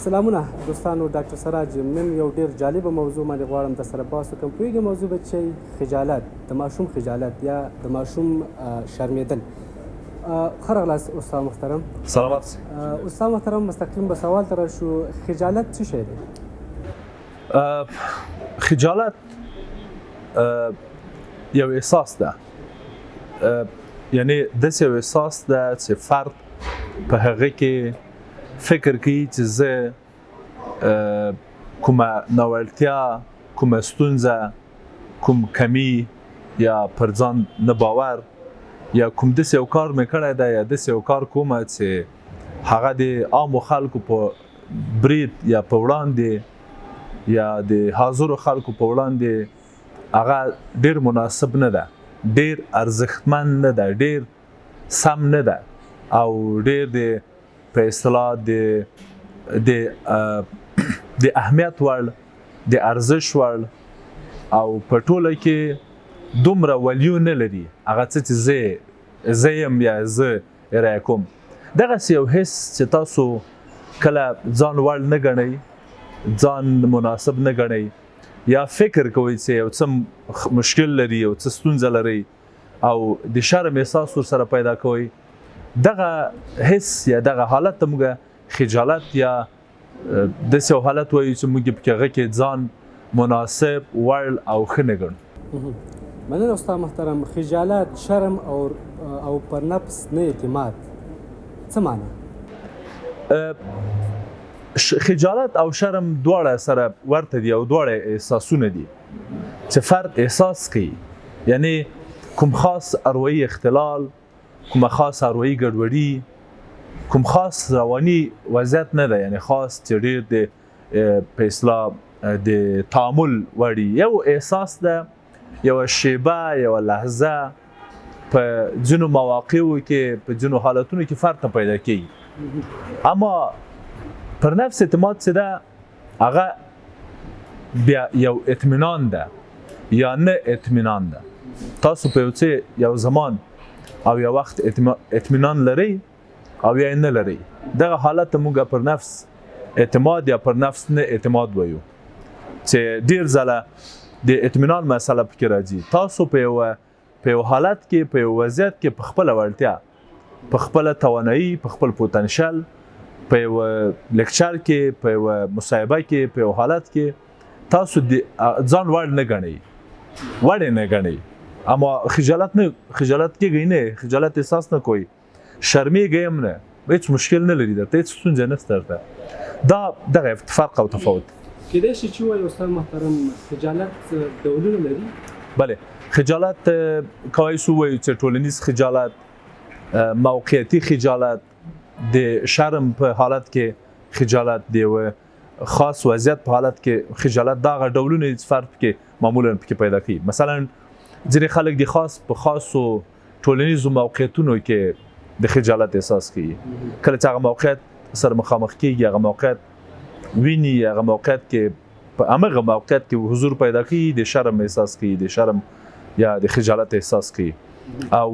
سلامونه دوستانو، ډاکټر سراج نن یو ډیر جالبه موضوع باندې غواړم در سره بحث وکړم. پوهېږئ موضوع به چې خجالت، د ماشوم خجالت یا د ماشوم شرمېدل. ښه راغلاست استاد محترم. سلامت. استاد محترم مستقیم به سوال ته راشو. خجالت څه شی دی؟ خجالت یو احساس ده، یعنی داسې یو احساس ده چې فرد په هغه کې فکر کوي چې زه کومه ناوړتیا، کومه ستونزه، کوم کمی یا پر ځان نه باور یا کوم داسې یو کار مې کړی دی یا داسې یو کار کومه چې هغه د عامو خلکو په برید یا په وړاندې یا د حاضرو خلکو په وړاندې هغه ډیر مناسب نه ده، ډیر ارزښتمن نه ده، ډیر سم نه ده او ډیر د په اصطلاح د اهمیت وړ، د ارزش وړ او په ټوله کې دومره ولیو نه لري هغه څه چې زه یم یا زه ارایه کوم. دغسې یو حس چې تاسو کله ځان وړ نه ګڼئ، ځان مناسب نه ګڼئ یا فکر کوئ چې یو څه مشکل لري، یو څه ستونزه لري او د شرم احساس ورسره پیدا کوئ، دغه حس یا دغه حالت ته موږ خجالت یا داسې یو حالت وایو چې موږ پکې هغه کې ځان مناسب، وړ او ښه نه ګڼو. مننه استاد محترم. خجالت، شرم او پر نفس نه اعتماد څه معنی؟ خجالت او شرم دواړه سره ورته دي او دواړه احساسونه دي چې فرد احساس کوي، یعنی کوم خاص اروايي اختلال، کومه خاص اروايي ګډوډي، کوم خاص رواني وضعیت نه ده، یعنی خاص چې ډېر د په اصطلاح د تعامل وړي یو احساس ده، یو شیبه، یو لحظه په ځینو مواقعو کې، په ځینو حالتونو کې فرد ته پیدا کیږي. اما پر نفس اعتماد چې ده هغه بیا یو اطمینان ده یا نه اطمینان ده. تاسو په یو زمان او یو وخت اطمینان لري او یا نه لري، دغه حالت موږ پر نفس اعتماد یا پر نفس نه اعتماد وایو چې ډیر ځله د اطمینان مسله پکې راځي. تاسو په یو حالت کې، په یو وضعیت کې په خپله وړتیا، په خپله توانایي، په خپل پوتنشل، په یو لیکچر کې، په یو مصاحبه کې، په یو حالت کې تاسو ځان وړ نه ګڼئ، وړ نه ګڼئ، اما خجالت کېږئ نه، خجالت احساس نه کوئ، شرمېږئ هم نه، هېڅ مشکل نه لري، درته هېڅ ستونزه نشته درته. دا دغه فرق او تفاوت. کېدای شي چې ووایو استاد محترم خجالت ډولونه لري؟ بله، خجالت کولی شو ووایو چې ټولنیز خجالت، موقعیتي خجالت، د شرم په حالت کې خجالت، د یو خاص وضعیت په حالت کې خجالت، دا هغه ډولونه دي چې فرد پکې معمولا پکې پیدا کوي. مثلا ځینې خلک د په خاصو ټولنیزو موقعیتونو کې د خجالت احساس کوي. کله چې هغه موقعیت سره مخامخ کېږي، هغه موقعیت ویني، هغه موقعیت کې په همغه موقعیت کې حضور پیدا کوي، د شرم احساس کوي، د شرم یا د خجالت احساس کوي. او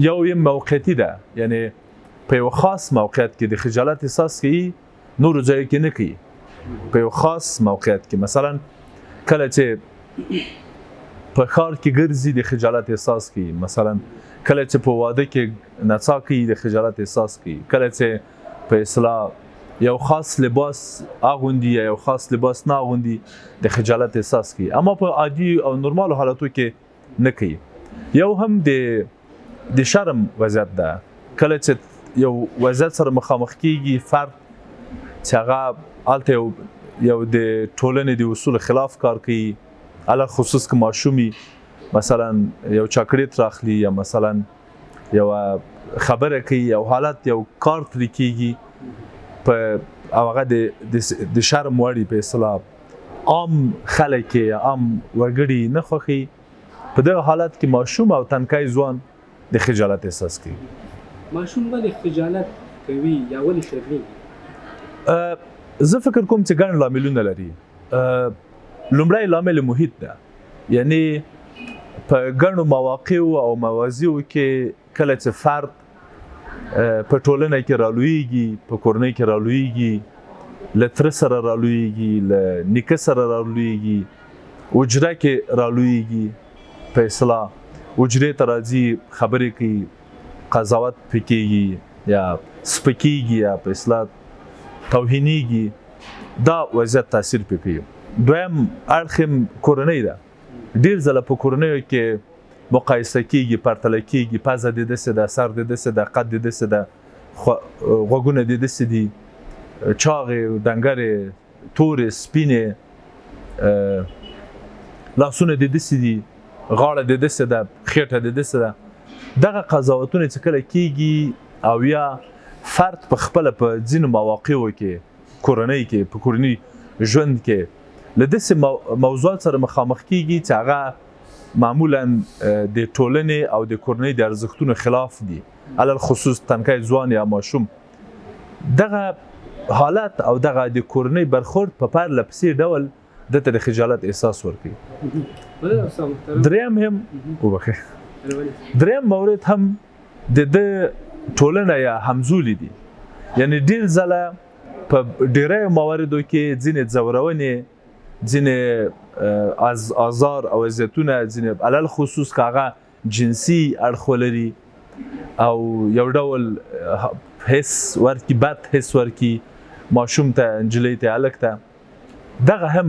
یو موقعیتي ده، یعنی په یو خاص موقعیت کې د خجالت احساس کوي، نورو ځایو کې نه کوي. په یو خاص موقعیت کې مثلا کله چې په ښار کې ګرځي د خجالت احساس کوي، مثلا کله چې په واده کې نڅا کوي د خجالت احساس کوي، کله چې په اصطلاح یو خاص لباس اغوندي یا یو خاص لباس نه اغوندي د خجالت احساس کوي، اما په عادي او نورمالو حالاتو کې نه کوي. یو هم د شرم وضعیت ده، کله چې یو وضعیت سره مخامخ کېږي فرد چې هغه هلته یو د ټولنې د اصولو خلاف کار کوي، علا خصوص که ماشومي مثلا یو چاکلیټ راخلي یا مثلا یو خبره کوي، یو حالت، یو کار ترې کېږي او هغه د شرم وړي په اصطلاح عام خلک یا عام وګړي نه خوښي، په دغه حالت کې ماشوم او تنکی ځوان د خجالت احساس کوي. ماشوم ولې خجالت کوي یا ولې شرمېږي؟ زه فکر کوم چې ګڼ لاملونه لري. لومړی لامل محیط ده، یعنی په ګڼو مواقعو او موازیو کې کله چې فرد په ټولنه کې رالویږي، په کورنۍ کې رالویږي، له تره سره رالویږي، له نیکه سره رالویږي، حجره کې رالویږي، په اصطلاح حجرې ته راځي، خبرې کوي، قضاوت پې کېږي یا سپکېږي یا په اصطلاح توهینېږي، دا وضعیت تاثیر پې کوي. دویم اړخ کورنۍ ده. ډېر ځله په کورنیو کې مقایسه کېږي، پرتله کېږي، پزه دې داسې ده، سر دې داسې ده، قد دې داسې ده، غوږونه دې داسې دي، چاغې، ډنګرې، تورې، سپینې، لاسونه دې داسې دي، غاړه دې داسې ده، خېټه دې داسې ده. دغه قضاوتونه چې کله کېږي او یا فرد په خپله په ځینو مواقعو کې کورنۍ کې په کورني ژوند کې له داسې موضوعات سره مخامخ کېږي چې هغه معمولا د ټولنې او د کورنۍ د ارزښتونو خلاف دي، علل خصوص تنکی ځوان یا ماشوم. دغه حالت او دغه د کورنۍ برخورد په پرله پسې ډول دته د خجالت احساس ورکوي. دریم مورد هم د ټولنه یا همزولي دي. یعنی ډېر ځله په ډېرو مواردو کې ځینې ځورونې، ځینې آزار او اذیتونه، ځینې علل خصوص که هغه جنسي اړخ ولري او یو ډول حس ورکي، بد حس ورکي ماشوم ته، نجلۍ ته، هلک ته، دغه هم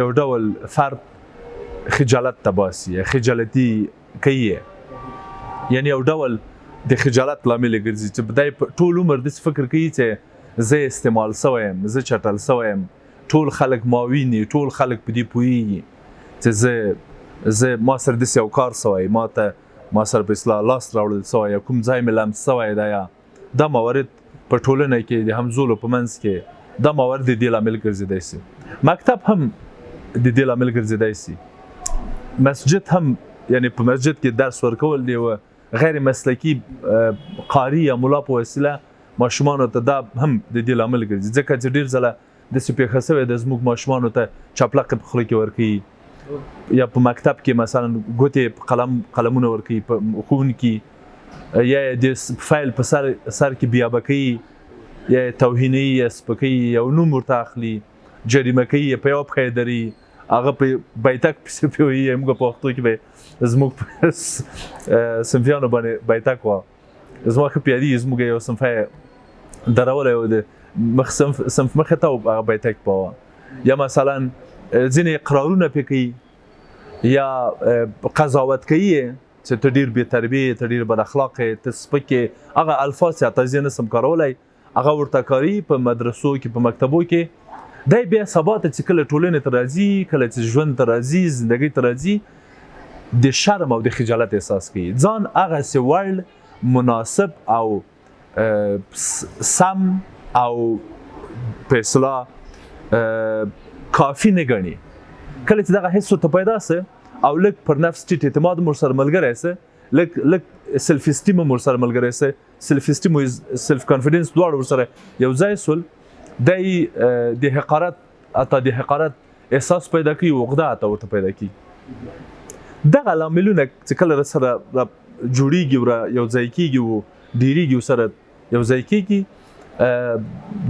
یو ډول فرد خجالت ته باسي، خجالتي کوي. یعنی یو ډول د خجالت لامل ګرځي چې بدای ټول عمر داسې فکر کوي چې زه استعمال سوی یم، زه چټل سوی یم، ټول خلک ما ویني، ټول خلک په دې پوهېږي چې زه ما سره داسې یو کار سوی، ما سره په اصطلاح لاس راوړل سوی یا کوم ځای مې لمس سوی ده. یا دا موارد په ټولنه کې د همزولو په منځ کې دا موارد د دې لامل ګرځېدی سي. مکتب هم د دې لامل ګرځېدی سي. مسجد هم، یعنی په مسجد کې درس ورکول دی و غیر مسلکي قاری یا ملا په وسیله ماشومانو ته دا هم د دې لامل ګرځي. ځکه چې ډېر ځله داسې پېښه سوې ده زموږ ماشومانو ته چاپلقې په خوله کې ورکوي یا په مکتب کې مثلا ګوتې قلمونه ورکوي په ښوونکي، یا د فایل په سر کې بیابه کوي، یا توهینوي یا سپکوي، یو نوم ورته اخلي، جریمه کوي، په یوه پښه یې دري، هغه په بیتک پسې پوهېږي. موږ په پښتو کې به زموږ صنفیانو باندې بیتک وه، زما ښه پیادي زموږ یو صنفه یې درولی و، د صنف مخې ته هغه بیتک په وه. یا مثلا ځینې اقرارونه پې کوي یا قضاوت کوي چې ته ډېر بې تربیې، ته ډېر بد اخلاقې، ته سپکې، هغه الفاظ چې حتی زه نسم کارولی هغه ورته کاري په مدرسو کې، په مکتبو کې. دی بیا سبا ته چې کله ټولنې ته راځي، کله چې ژوند ته راځي، زندګۍ ته راځي، د شرم او د خجالت احساس کوي. ځان هغسې وړ، مناسب او سم او په اصطلاح کافي نه ګڼي. کله چې دغه حس ورته پیدا سه او لږ پر نفس ټیټ اعتماد هم ورسره ملګری سه، لږ سلف اسټیم هم ورسره ملګری سه، سلف اسټیم او سلف کانفیډنس دواړه ورسره یو ځای سول، دی د حقارت احساس پیدا کوي، عقده حتی ورته پیدا کوي. دغه لاملونه چې کله سره جوړیږي او یو ځای کېږي او ډېرېږي او سره یو ځای کېږي،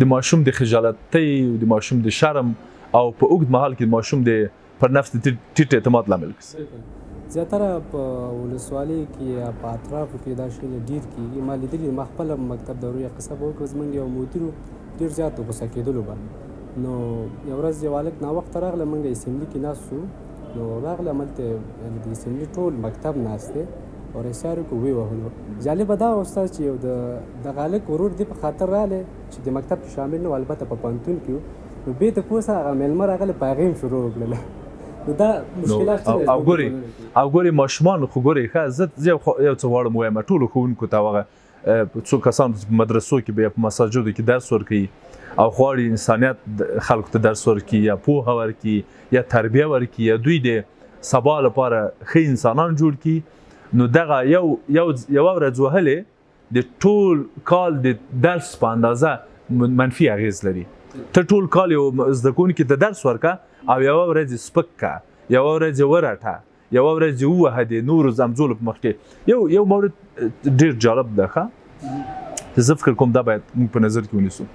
د ماشوم د خجالتۍ او د ماشوم د شرم او په اوږد مهال کې د ماشوم د پر نفس د ټیټ اعتماد لامل ګرځي. زیاتره په ولسوالۍ کې یا په اطرافو کې دا شی ډېر کېږي. ما لیدلي، ما خپله مکتب دورې قصه به وکړه، زموږ یو مدیر ډېر زیات غوسه کېدلو باندې. نو یو ورځ یو هلک ناوخته راغله، موږ اسمبلي کې ناست وو، نو راغله هملته د اسمبلي ټول مکتب ناست دی او رئیس صاحب یې ویې وهلو. جالبه دا استاد چې یو دغه هلک ورور دې په خاطر راغلی چې د مکتب کې شامل نه و، البته په پوهنتون کې و، نو بېرته پوسه هغه میلمه راغلی په هغې هم شروع وکړله. نو دا مشکلات او ګورې ماشومان خو ګورې ښه، زه یو څه غواړم ووایم ټولو ښوونکو ته، هغه څو کسانو چې په مدرسو کې یا په مساجدو کې درس ورکوي او غواړي انسانیت خلکو ته درس ورکړي یا پوهه ورکړي یا تربیه ورکړي یا دوی د سبا لپاره ښه انسانان جوړ کړي، نو دغه یوه ورځ وهلې د ټول کال د درس په اندازه منفي اغېز لري. ته ټول کال یو زده کوونکي ته درس ورکړه او یوه ورځ یې سپک کړه، یوه ورځ یې ورټه، یوه ورځ یې ووهه د نورو زمزولو په مخ کې. یو مورد ډېر جالب ده ښه، زه فکر کوم دا باید موږ په نظر کې ونیسو.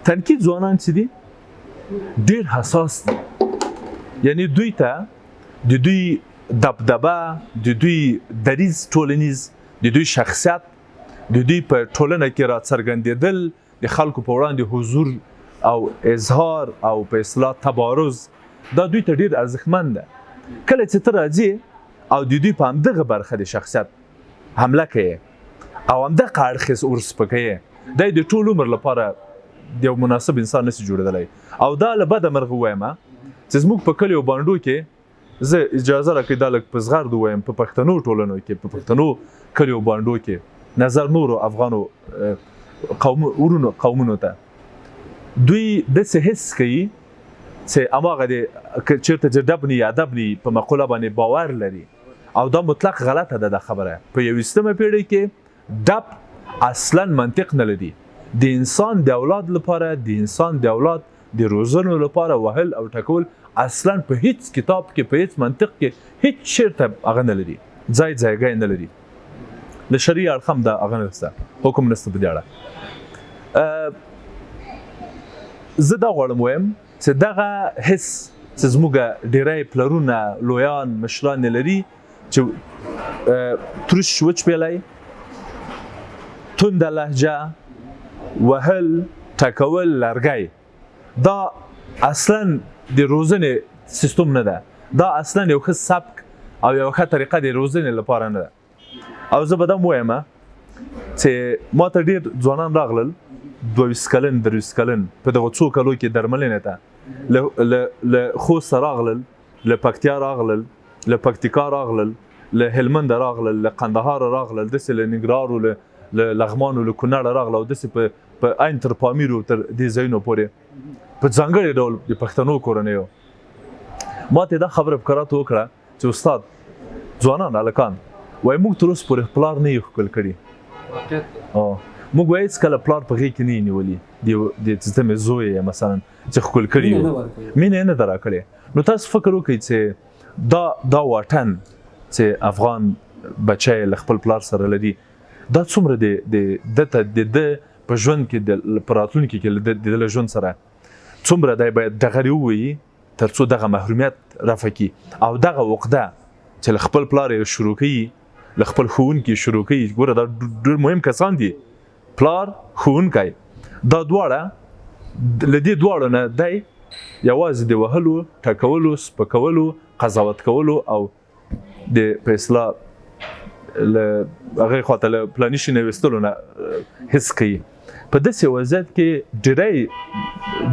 تنکي ځوانان چې دي ډیر حساس دي. یعنی دوی ته د دوی دبدبه، د دوی دریځ ټولنیز، د دوی شخصیت، د دوی په ټولنه کې راڅرګندېدل، د خلکو په وړاندې حضور او اظهار او په اصطلاح تبارز، دا دوی ته ډیر ارزښتمند ده. کله چې ته راځې او د دوی په همدغه برخه د شخصیت حمله کوي او همدغه اړخ ورسپکوي، دا د ټول عمر لپاره د یو مناسب انسان نشي جوړېدلی. او دا له بده مرغه ووایم چې زموږ په کلیو بانډو کې، زه اجازه راکړئ دا لږ په زغرد ووایم، په پښتنو ټولنو کې، په پښتنو کلیو بانډو کې نظر نورو افغانو قومونو ته دوی داسې حس کوي چې هماغه د چېرته چې ډب نی یا ادب نی په مقوله باندې باور لري. او دا مطلق غلطه ده. دا خبره په 21مه پیړۍ کې ډب اصلا منطق نه لري. د انسان د اولاد لپاره، د انسان د اولاد د روزنو لپاره وهل او ټکول اصلا په هیڅ کتاب کې، په هیڅ منطق کې هیڅ چیرته هغه نه لري، ځای نه لري. له شرعي اړخ هم دا هغه نشته، حکم نشته په دې اړه. زه دا غواړم ووایم چې دغه حس چې زموږ ډیری پلرونه، لویان، مشران لري چې ترش وچپیلی، تنده لهجه، وهل، ټکول، لرګی، دا اصلا د روزنې سیستم نه ده. دا اصلا یو ښه سبک او یو ښه طریقه د روزنې لپاره نه ده. او زه به دا هم ووایم چې ما ته ډېر ځوانان راغلل، 22 کلن، 23 کلن، په دغه څو کلو کې درملنې ته له خوست راغلل، له پکتیا راغلل، له پکتیکا راغلل، له هلمند راغلل، له قندهار راغلل، داسې له ننګرهار، له لغمان، له کونړ راغله، او داسې په عین تر پامیر تر دې ځایونو پورې په ځانګړي ډول د پښتنو کورنیو. ما ته دا خبره په کراتو وکړه چې استاد، ځوانان، هلکان، وایي موږ تر اوسه پورې پلار نه یو ښکل کړي. موږ وایي هېڅکله پلار په غېږ کې نه یې نیولي، د چې ته مې زوی یې مثلا چې ښکل کړي یو، مینه یې نه ده راکړې. نو تاسو فکر وکړئ چې دا واټن چې افغان بچی له خپل پلار سره لري، دا څومره د ده په ژوند کې، په راتلونکي کې د ده له ژوند سره څومره دی باید ډغرې ووایي تر څو دغه محرومیت رفع کړي. او دغه عقده چې له خپل پلار یې شروع کوي، له خپل ښوونکي شروع کوي، ګوره دا ډېر مهم کسان دي، پلار، ښوونکی، دا دواړه، له دې دواړو نه دی یوازې د وهلو، ټکولو، سپکولو، قضاوت کولو او د په اصطلاح له هغې خواته له پلاني شي نه ویستلو نه حس کوي. په داسې وضعیت کې ډېری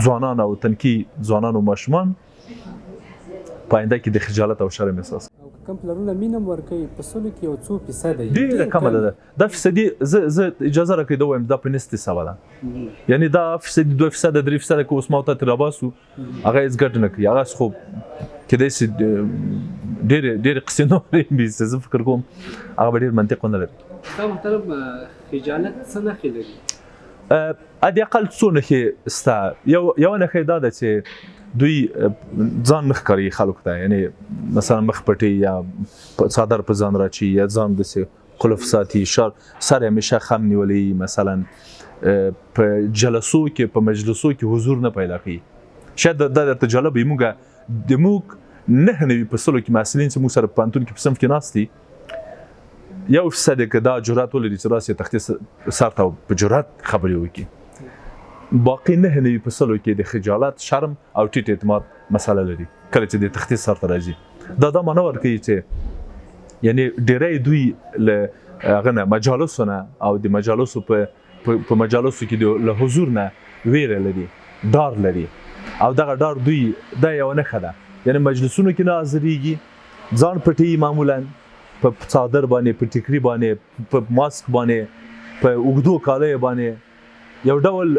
ځوانان او تنکي ځوانان او ماشومان په آینده کې د خجالت او شرم احساس کوي. کم پلرونه مینه هم ورکوي، په سلو کې یو څو فیصده ډېره کمه ده. دا فیصدي زه اجازه راکړئ دا ووایم، دا په نصف حسابه ده. یعنی دا فیصدي 2%، 3% که اوس ما ورته ترې راباسو، هغه هېڅ ګټه نه کوي. هغه خو کیدای شي ډېرې قصې نورې وي چې زه فکر کوم هغه به ډېر منطق ونه لري. ستا محترم، خجالت څه نښې لري؟ حد اقل څو نښې سته. یوه نښه دا ده چې دوی ځان نه ښکاري خلکو ته، یعنی مثلا مخ پټي یا څادر په ځان راچي یا ځان داسې قلف ساتي، سر یې همیشه خم نیولی، مثلا په جلسو کې، په مجلسو کې حضور نه پیدا کوي. شاید دا درته جالب وي، موږ 9% کې محصلین چې موږ سره په پوهنتون کې په صنف کې ناست دي، 1% که دا جرأت ولري چې راسي تختې سر ته په جرأت خبرې وکړي. باقي 9% کې د خجالت، شرم او ټیټ اعتماد مسله لري کله چې د تختې سر ته راځي. دا معنا ورکوي چې یعنی ډېری دوی له هغه نه، مجالسو نه او د مجالسو په مجالسو کې له حضور نه ویره لري، ډار لري. او دغه ډار دوی دا یوه نښه ده، یعنی مجلسونو کې نه حاضرېږي، ځان پټوي، معمولا په څادر باندې، په ټیکري باندې، په ماسک باندې، په اوږدو کالیو باندې یو ډول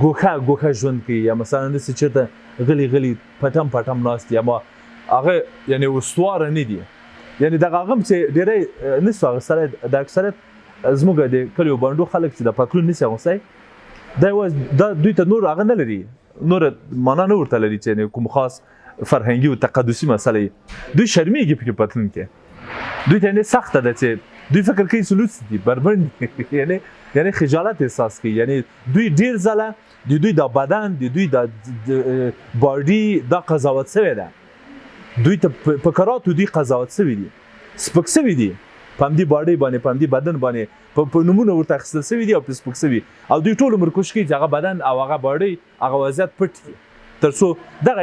ګوښه ژوند کوي، یا مثلا داسې چېرته غلي پټم ناست، یا ما هغه یعنی استواره نه دي. یعنی دغه هغه هم چې ډېری نسو اخیستلی، د اکثریت زموږ د کلیو بانډو خلک چې د پتلون نسي اغوستی، دا دوی ته نور هغه نه لري، نور معنا نه ورته لري چې کوم خاص فرهنګي او تقدسي مسله. دوی شرمېږي پکې پتلون کې، دوی ته یعنې سخته ده چې دوی فکر کوي سلوس دي، بربنډ یعنی خجالت احساس کوي یعنی دوی ډیر ځله د دوی د بدن د دوی د باډي دا قضاوت شوی ده دوی ته په کراتو دوی قضاوت شوی دي سپک شوی دي په همدې باډي باندې په همدې بدن باندې په نومونه ورته اخیستل شوي دي او په سپک شوي او دوی ټول عمر کوشش کوي چې هغه بدن او هغه باډي هغه وضعیت پټ کړي تر څو دغه